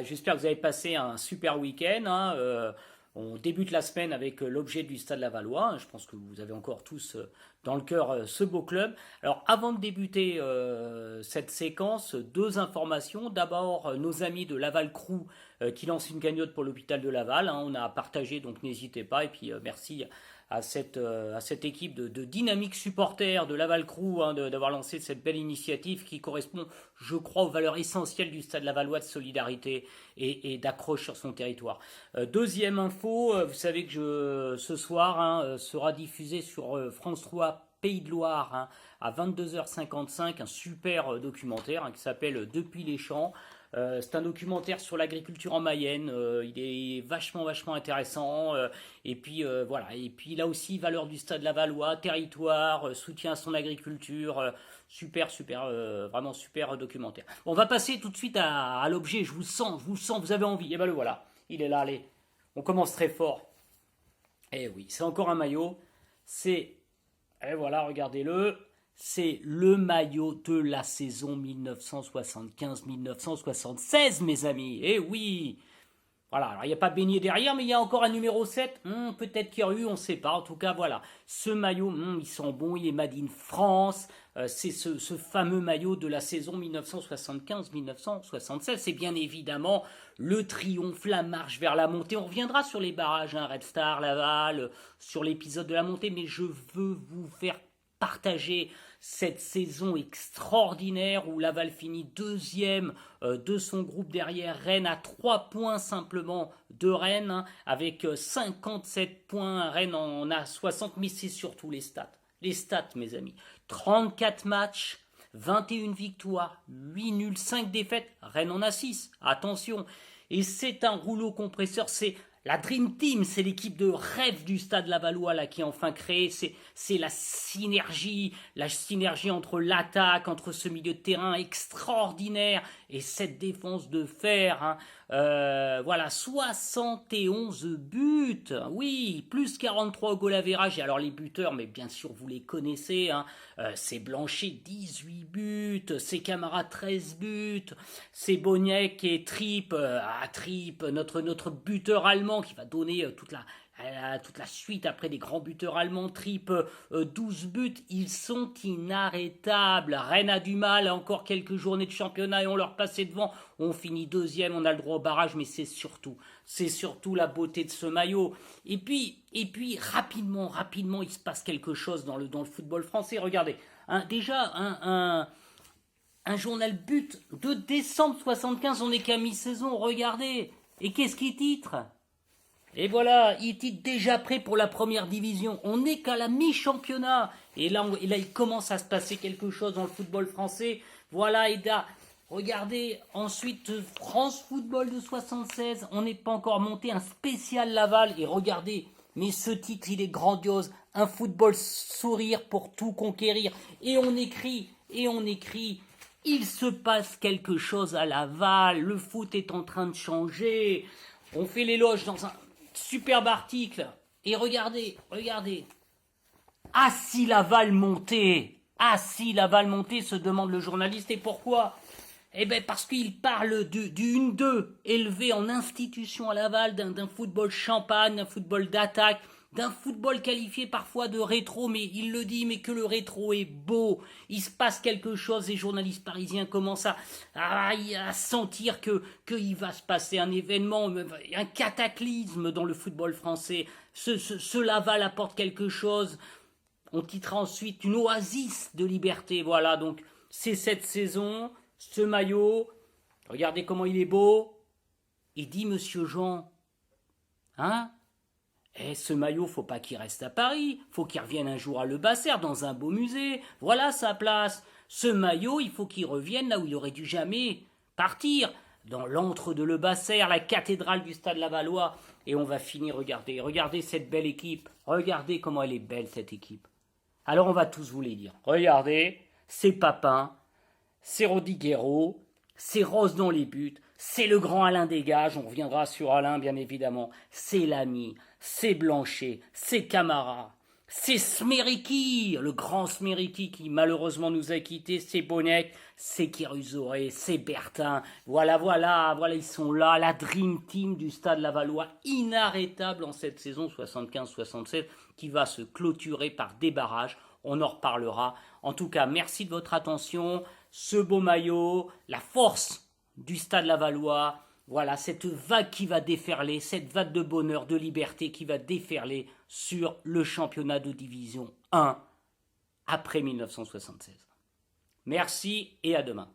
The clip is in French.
j'espère que vous avez passé un super week-end. Hein, on débute la semaine avec l'objet du Stade Lavallois. Je pense que vous avez encore tous dans le cœur ce beau club. Alors, avant de débuter cette séquence, deux informations. D'abord, nos amis de Laval Crew qui lancent une cagnotte pour l'hôpital de Laval. Hein, on a partagé, donc n'hésitez pas. Et puis, merci à cette équipe de dynamiques supporters de Laval Crew hein, d'avoir lancé cette belle initiative qui correspond, je crois, aux valeurs essentielles du Stade Lavallois de solidarité et d'accroche sur son territoire. Deuxième info, vous savez que ce soir hein, sera diffusé sur France 3 Pays de Loire hein, à 22h55 un super documentaire hein, qui s'appelle Depuis les champs. C'est un documentaire sur l'agriculture en Mayenne. Il est vachement intéressant. Et puis voilà. Et puis là aussi, valeur du Stade Lavallois, territoire, soutien à son agriculture. Super, vraiment super documentaire. Bon, on va passer tout de suite à l'objet. Je vous sens, vous avez envie. Et ben le voilà. Il est là, allez. On commence très fort. Eh oui, c'est encore un maillot. Et voilà, regardez-le. C'est le maillot de la saison 1975-1976, mes amis. Eh oui. Voilà, alors il n'y a pas Beignet derrière, mais il y a encore un numéro 7. Peut-être qu'il y a eu, on ne sait pas. En tout cas, voilà. Ce maillot, il sent bon, il est made in France. C'est ce fameux maillot de la saison 1975-1976. C'est bien évidemment le triomphe, la marche vers la montée. On reviendra sur les barrages, hein, Red Star, Laval, sur l'épisode de la montée, mais je veux vous faire partager cette saison extraordinaire où Laval finit deuxième de son groupe derrière Rennes à 3 points simplement de Rennes hein, avec 57 points. Rennes en a 60, mais c'est surtout les stats. Les stats, mes amis. 34 matchs, 21 victoires, 8 nuls, 5 défaites. Rennes en a 6. Attention. Et c'est un rouleau compresseur. C'est la Dream Team, c'est l'équipe de rêve du Stade Lavallois là, qui est enfin créée. C'est la synergie entre l'attaque, entre ce milieu de terrain extraordinaire et cette défense de fer. Hein. Voilà, 71 buts. Oui, plus 43 au goal average. Et alors les buteurs, mais bien sûr vous les connaissez. Hein. C'est Blanchet, 18 buts. C'est Camara, 13 buts. C'est Boniek et Tripp, notre buteur allemand qui va donner toute la suite après des grands buteurs allemands. Tripp, 12 buts, ils sont inarrêtables. Rennes a du mal, encore quelques journées de championnat et on leur passait devant. On finit deuxième, on a le droit au barrage, mais c'est surtout la beauté de ce maillot. Et puis rapidement, il se passe quelque chose dans le football français. Regardez, déjà un journal but de décembre 75, on n'est qu'à mi-saison, regardez. Et qu'est-ce qu'il titre ? Et voilà, il titre déjà prêt pour la première division. On n'est qu'à la mi-championnat. Et là, il commence à se passer quelque chose dans le football français. Voilà, et là, regardez, ensuite, France Football de 76. On n'est pas encore monté, un spécial Laval. Et regardez, mais ce titre, il est grandiose. Un football sourire pour tout conquérir. Et on écrit, il se passe quelque chose à Laval. Le foot est en train de changer. On fait l'éloge dans un superbe article. Et regardez. Ah si Laval montait, se demande le journaliste. Et pourquoi ? Eh bien parce qu'il parle du 1-2 élevé en institution à Laval, d'un football champagne, d'un football d'attaque, d'un football qualifié parfois de rétro, mais il le dit, mais que le rétro est beau. Il se passe quelque chose, les journalistes parisiens commencent à sentir qu'il va se passer un événement, un cataclysme dans le football français. Ce Laval apporte quelque chose. On titrera ensuite une oasis de liberté. Voilà, donc c'est cette saison, ce maillot. Regardez comment il est beau. Il dit, monsieur Jean, hein ? Ce maillot, faut pas qu'il reste à Paris, faut qu'il revienne un jour à Le Basser, dans un beau musée, voilà sa place. Ce maillot, il faut qu'il revienne là où il aurait dû jamais partir, dans l'antre de Le Basser, la cathédrale du Stade Lavallois. Et on va finir, regardez cette belle équipe, regardez comment elle est belle cette équipe. Alors on va tous vous les dire, regardez, c'est Papin, c'est Rodiguero, c'est Rose dans les buts, c'est le grand Alain Dégage, on reviendra sur Alain bien évidemment, c'est Lamy, c'est Blanchet, c'est Camara, C'est Smeriki, le grand Smeriki qui malheureusement nous a quittés, c'est Bonnet, c'est Kérusoré, c'est Bertin. Voilà, ils sont là, la Dream Team du Stade Lavallois, inarrêtable en cette saison 75-76 qui va se clôturer par des barrages. On en reparlera. En tout cas, merci de votre attention. Ce beau maillot, la force du Stade Lavallois. Voilà, cette vague qui va déferler, cette vague de bonheur, de liberté qui va déferler sur le championnat de division 1 après 1976. Merci et à demain.